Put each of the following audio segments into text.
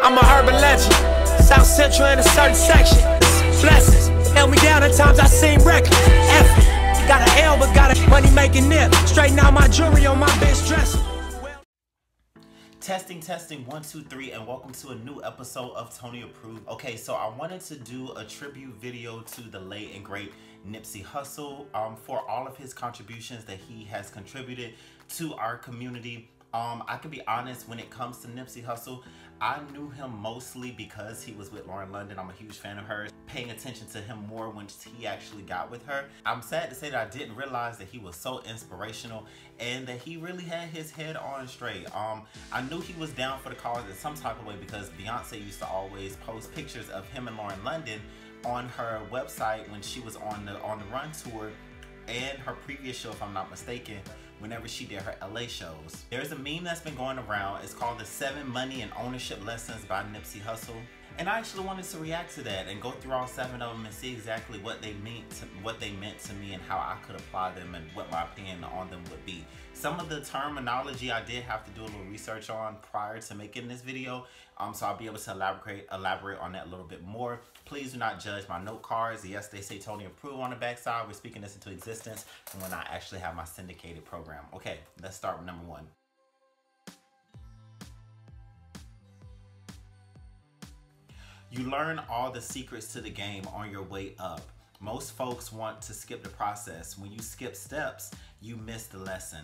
I'm a urban legend. South Central in a certain section. Blessings held me down at times I seem reckless. F it. Got an L but got a money making nip. Straighten out my jewelry on my bitch dresser. Testing 1 2 3 and welcome to a new episode of ToniApproved. Okay, so I wanted to do a tribute video to the late and great Nipsey Hussle for all of his contributions that he has contributed to our community. I can be honest, when it comes to Nipsey Hussle, I knew him mostly because he was with Lauren London. I'm a huge fan of hers. Paying attention to him more once he actually got with her. I'm sad to say that I didn't realize that he was so inspirational and that he really had his head on straight. I knew he was down for the cause in some type of way because Beyonce used to always post pictures of him and Lauren London on her website when she was on the Run tour and her previous show, if I'm not mistaken, whenever she did her LA shows. There's a meme that's been going around. It's called the 7 Money and Ownership Lessons by Nipsey Hussle. And I actually wanted to react to that and go through all 7 of them and see exactly what they meant to me and how I could apply them and what my opinion on them would be. Some of the terminology I did have to do a little research on prior to making this video, so I'll be able to elaborate on that a little bit more. Please do not judge my note cards. Yes, they say ToniApproved on the backside. We're speaking this into existence from when I actually have my syndicated program. Okay, let's start with number 1. You learn all the secrets to the game on your way up. Most folks want to skip the process. When you skip steps, you miss the lesson.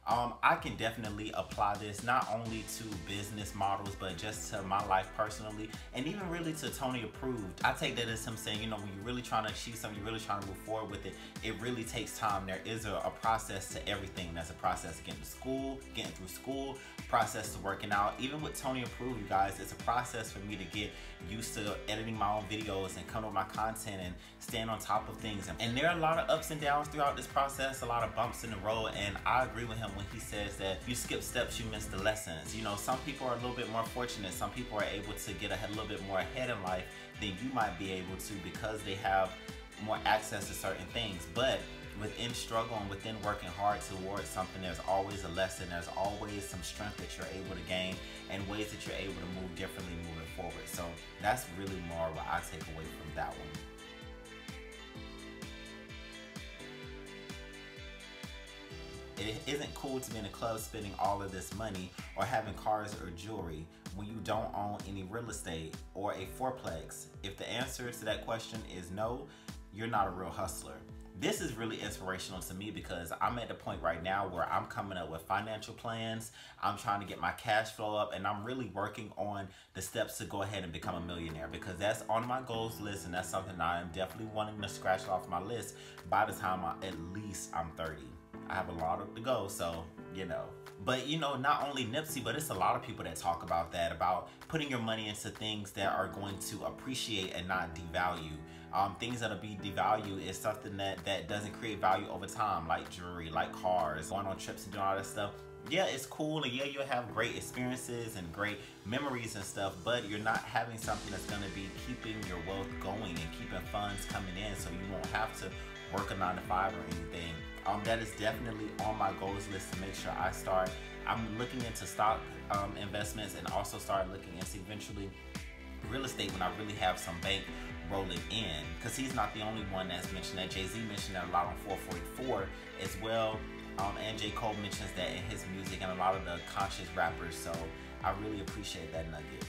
I can definitely apply this not only to business models, but just to my life personally, and even really to ToniApproved. I take that as him saying, you know, when you're really trying to achieve something, you're really trying to move forward with it, it really takes time. There is a process to everything. There's a process getting to school, getting through school, process to working out. Even with ToniApproved, you guys, it's a process for me to get used to editing my own videos and come up with my content and staying on top of things. And there are a lot of ups and downs throughout this process, a lot of bumps in the road, and I agree with him when he says that you skip steps, you miss the lessons. You know, some people are a little bit more fortunate. Some people are able to get a little bit more ahead in life than you might be able to because they have more access to certain things. But within struggle and within working hard towards something, there's always a lesson. There's always some strength that you're able to gain and ways that you're able to move differently moving forward. So that's really more what I take away from that one. It isn't cool to be in a club spending all of this money or having cars or jewelry when you don't own any real estate or a fourplex. If the answer to that question is no, you're not a real hustler. This is really inspirational to me because I'm at the point right now where I'm coming up with financial plans. I'm trying to get my cash flow up, and I'm really working on the steps to go ahead and become a millionaire because that's on my goals list, and that's something I am definitely wanting to scratch off my list by the time at least I'm 30. I have a lot to go, so, you know. But, you know, not only Nipsey, but it's a lot of people that talk about that, about putting your money into things that are going to appreciate and not devalue. Things that'll be devalued is something that doesn't create value over time, like jewelry, like cars, going on trips and doing all that stuff. Yeah, it's cool, and yeah, you'll have great experiences and great memories and stuff, but you're not having something that's going to be keeping your wealth going and keeping funds coming in, so you won't have to work a 9 to 5 or anything. That is definitely on my goals list to make sure I'm looking into stock investments and also start looking into eventually real estate when I really have some bank rolling in, because he's not the only one that's mentioned that. Jay-Z mentioned that a lot on 444 as well, and J. Cole mentions that in his music and a lot of the conscious rappers, so I really appreciate that nugget.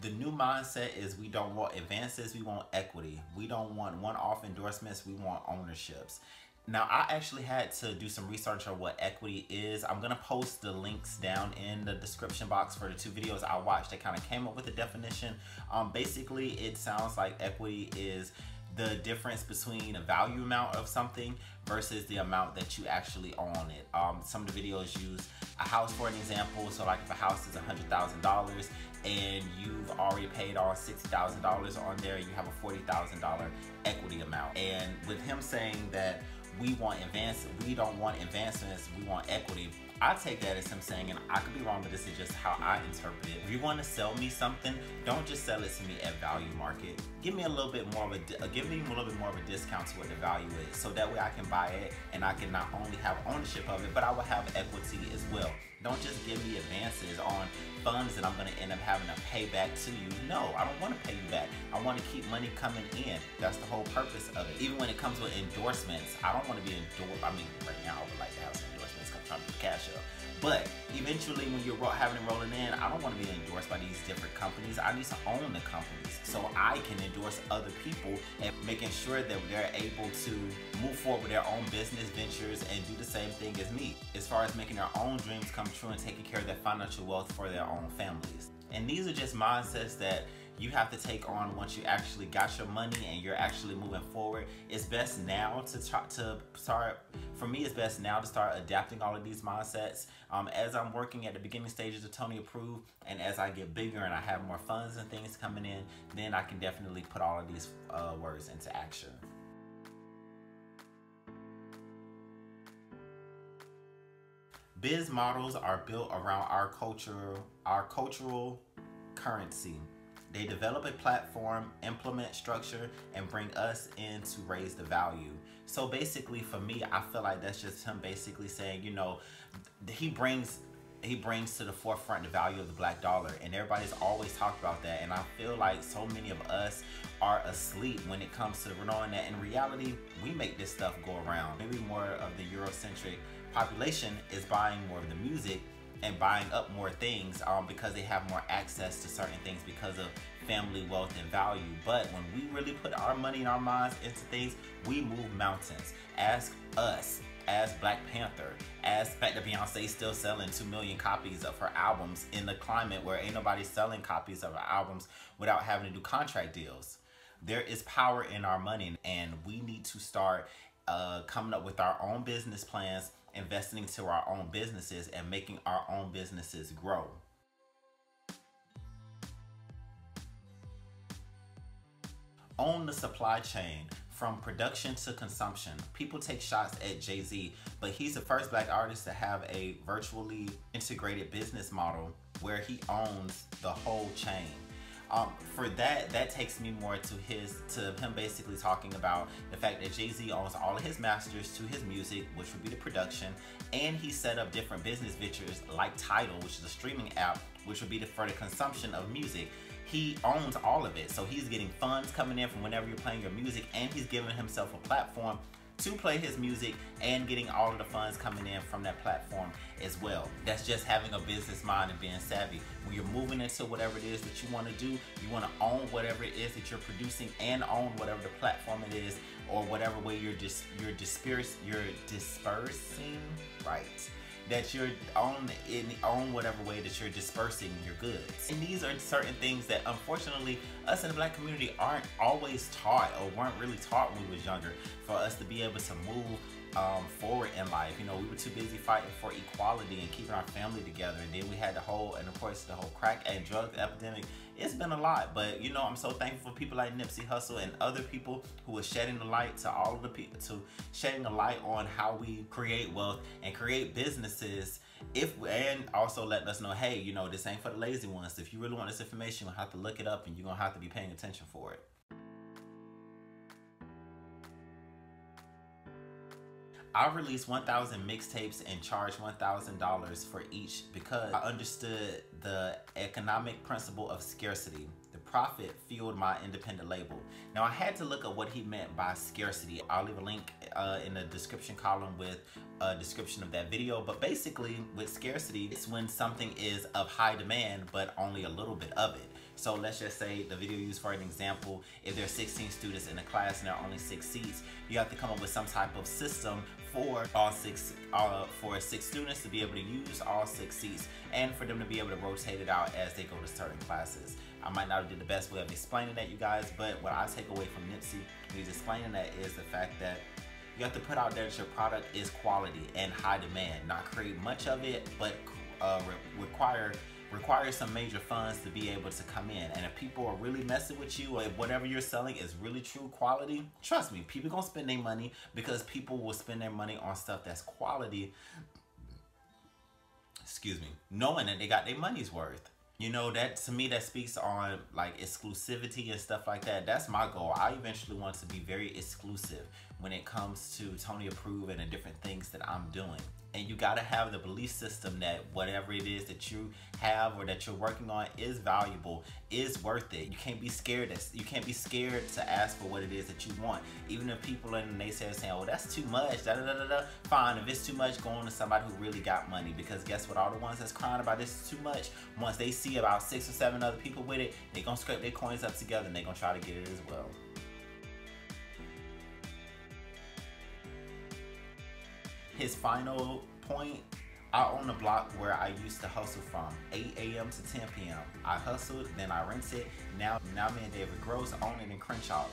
The new mindset is we don't want advances, we want equity. We don't want one-off endorsements, we want ownerships. Now, I actually had to do some research on what equity is. I'm gonna post the links down in the description box for the 2 videos I watched that kind of came up with the definition. Basically, it sounds like equity is the difference between a value amount of something versus the amount that you actually own it. Some of the videos use a house for an example. So like if a house is $100,000 and you've already paid on $60,000 on there, you have a $40,000 equity amount. And with him saying that we don't want advancements, we want equity. I take that as him saying, and I could be wrong, but this is just how I interpret it. If you want to sell me something, don't just sell it to me at value market. Give me a little bit more of a discount to what the value is, so that way I can buy it and I can not only have ownership of it, but I will have equity as well. Don't just give me advances on funds that I'm going to end up having to pay back to you. No, I don't want to pay you back. I want to keep money coming in. That's the whole purpose of it. Even when it comes with endorsements, I don't want to be endorsed. I mean, right now I would like to have some endorsements come trying to get cash up. But eventually, when you're having it rolling in, I don't want to be endorsed by these different companies. I need to own the companies so I can endorse other people and making sure that they're able to move forward with their own business ventures and do the same thing as me, as far as making their own dreams come true and taking care of their financial wealth for their own families. And these are just mindsets that you have to take on once you actually got your money and you're actually moving forward. It's best now to start, for me, it's best now to start adapting all of these mindsets. As I'm working at the beginning stages of ToniApproved, and as I get bigger and I have more funds and things coming in, then I can definitely put all of these words into action. Biz models are built around our cultural currency. They develop a platform, implement structure, and bring us in to raise the value. So basically for me, I feel like that's just him basically saying, you know, he brings to the forefront the value of the black dollar, and everybody's always talked about that, and I feel like so many of us are asleep when it comes to knowing that in reality we make this stuff go around. Maybe more of the Eurocentric population is buying more of the music and buying up more things because they have more access to certain things because of family wealth and value. But when we really put our money and our minds into things, we move mountains. Ask us, as Black Panther, as the fact that Beyonce's still selling 2 million copies of her albums in the climate where ain't nobody selling copies of her albums without having to do contract deals. There is power in our money, and we need to start coming up with our own business plans, investing into our own businesses, and making our own businesses grow. Own the supply chain from production to consumption. People take shots at Jay-Z, but he's the first Black artist to have a virtually integrated business model where he owns the whole chain. For that takes me more to him basically talking about the fact that Jay-Z owns all of his masters to his music, which would be the production, and he set up different business ventures like Tidal, which is a streaming app, which would be for the consumption of music. He owns all of it, so he's getting funds coming in from whenever you're playing your music, and he's giving himself a platform to play his music and getting all of the funds coming in from that platform as well. That's just having a business mind and being savvy. When you're moving into whatever it is that you want to do, you want to own whatever it is that you're producing and own whatever the platform it is, or whatever way you're dispersing, right? That you're own whatever way that you're dispersing your goods. And these are certain things that unfortunately us in the Black community aren't always taught, or weren't really taught when we was younger, for us to be able to move forward in life. You know, we were too busy fighting for equality and keeping our family together, and then we had of course the whole crack and drug epidemic. It's been a lot, but you know, I'm so thankful for people like Nipsey Hussle and other people who are shedding the light to all of the people, shedding a light on how we create wealth and create businesses, and also letting us know, hey, you know, this ain't for the lazy ones. If you really want this information, you're gonna have to look it up, and you're gonna have to be paying attention for it. I released 1,000 mixtapes and charged $1,000 for each because I understood the economic principle of scarcity. The profit fueled my independent label. Now I had to look at what he meant by scarcity. I'll leave a link in the description column with a description of that video. But basically with scarcity, it's when something is of high demand but only a little bit of it. So let's just say the video used for an example, if there are 16 students in a class and there are only 6 seats, you have to come up with some type of system for for 6 students to be able to use all 6 seats, and for them to be able to rotate it out as they go to certain classes. I might not have did the best way of explaining that, you guys, but what I take away from Nipsey when he's explaining that is the fact that you have to put out there that your product is quality and high demand, not create much of it, but requires some major funds to be able to come in. And if people are really messing with you, or if whatever you're selling is really true quality, trust me, people gonna spend their money, because people will spend their money on stuff that's quality, excuse me, knowing that they got their money's worth. You know, that to me, that speaks on like exclusivity and stuff like that. That's my goal. I eventually want to be very exclusive when it comes to ToniApproved and the different things that I'm doing. And you got to have the belief system that whatever it is that you have or that you're working on is valuable, is worth it. You can't be scared. You can't be scared to ask for what it is that you want. Even if people in the naysayers saying, "Oh, that's too much," da da da da da. Fine, if it's too much, go on to somebody who really got money. Because guess what? All the ones that's crying about this is too much, once they see about 6 or 7 other people with it, they gonna scrape their coins up together and they gonna try to get it as well. His final point: out on the block where I used to hustle from, 8 a.m. to 10 p.m. I hustled, then I rented. Now me and David Gross own it in Crenshaw.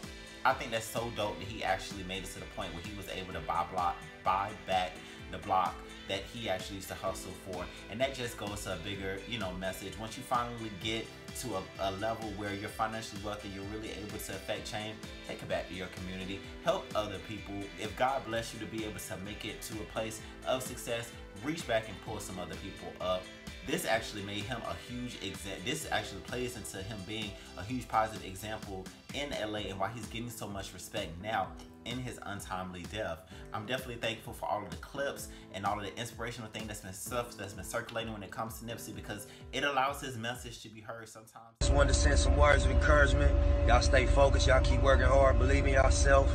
I think that's so dope that he actually made it to the point where he was able to buy back the block that he actually used to hustle for. And that just goes to a bigger, you know, message. Once you finally get to a level where you're financially wealthy, you're really able to affect change, take it back to your community, help other people. If God bless you to be able to make it to a place of success, reach back and pull some other people up. This actually made him a huge example. This actually plays into him being a huge positive example in LA and why he's getting so much respect now in his untimely death. I'm definitely thankful for all of the clips and all of the inspirational thing that's been circulating when it comes to Nipsey, because it allows his message to be heard sometimes. Just wanted to send some words of encouragement. Y'all stay focused, y'all keep working hard, believe in yourself,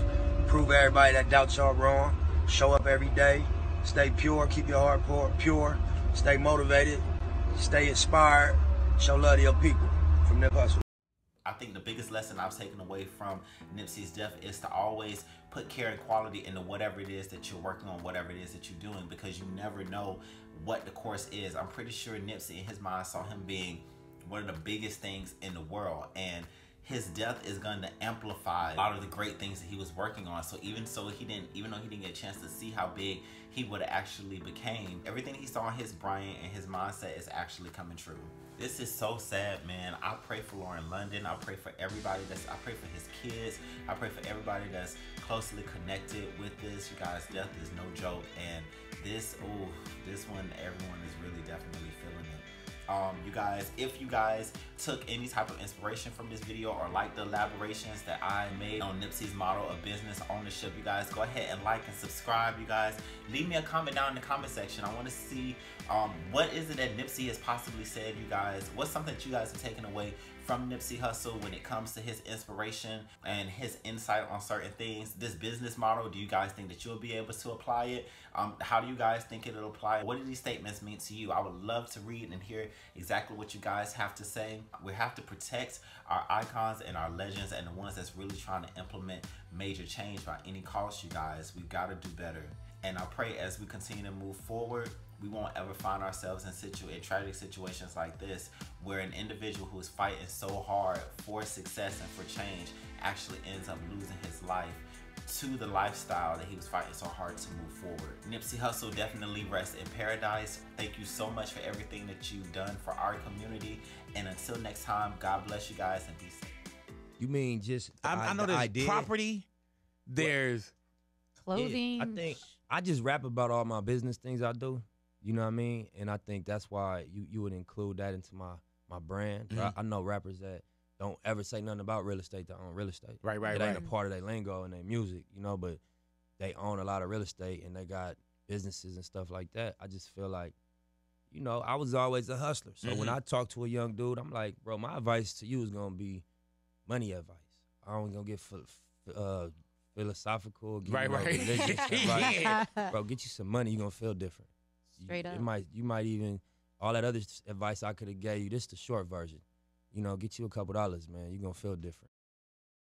prove everybody that doubts y'all wrong, show up every day, stay pure, keep your heart pure, stay motivated, stay inspired, show love to your people. From Nipsey Hussle. I think the biggest lesson I've taken away from Nipsey's death is to always put care and quality into whatever it is that you're working on, whatever it is that you're doing, because you never know what the course is. I'm pretty sure Nipsey in his mind saw him being one of the biggest things in the world, and his death is going to amplify a lot of the great things that he was working on. So even though he didn't get a chance to see how big he would have actually became, everything he saw in his brain and his mindset is actually coming true. This is so sad, man. I pray for Lauren London. I pray for everybody I pray for his kids. I pray for everybody that's closely connected with this. You guys, death is no joke. And this one, everyone is really definitely feeling it. You guys, if you guys took any type of inspiration from this video or like the elaborations that I made on Nipsey's model of business ownership, you guys go ahead and like and subscribe. You guys, leave me a comment down in the comment section. I want to see what is it that Nipsey has possibly said, you guys. What's something that you guys have taken away from Nipsey Hussle when it comes to his inspiration and his insight on certain things? This business model, do you guys think that you'll be able to apply it? How do you guys think it'll apply? What do these statements mean to you? I would love to read and hear exactly what you guys have to say. We have to protect our icons and our legends and the ones that's really trying to implement major change by any cost, you guys. We've got to do better. And I pray as we continue to move forward, we won't ever find ourselves in tragic situations like this, where an individual who is fighting so hard for success and for change actually ends up losing his life to the lifestyle that he was fighting so hard to move forward. Nipsey Hussle, definitely rest in paradise. Thank you so much for everything that you've done for our community. And until next time, God bless you guys and be safe. You mean just I know there's idea? property, there's clothing. Yeah, I think I just rap about all my business things I do. You know what I mean? And I think that's why you would include that into my brand. Mm-hmm. I know rappers that don't ever say nothing about real estate that own real estate. Right. It ain't a part of their lingo and their music, you know, but they own a lot of real estate and they got businesses and stuff like that. I just feel like, you know, I was always a hustler. So when I talk to a young dude, I'm like, bro, my advice to you is going to be money advice. I ain't going to get philosophical, get religious advice. Bro, get you some money, you're going to feel different. Straight up. You might even, all that other advice I could have gave you, this is the short version. You know, get you a couple dollars, man. You're going to feel different.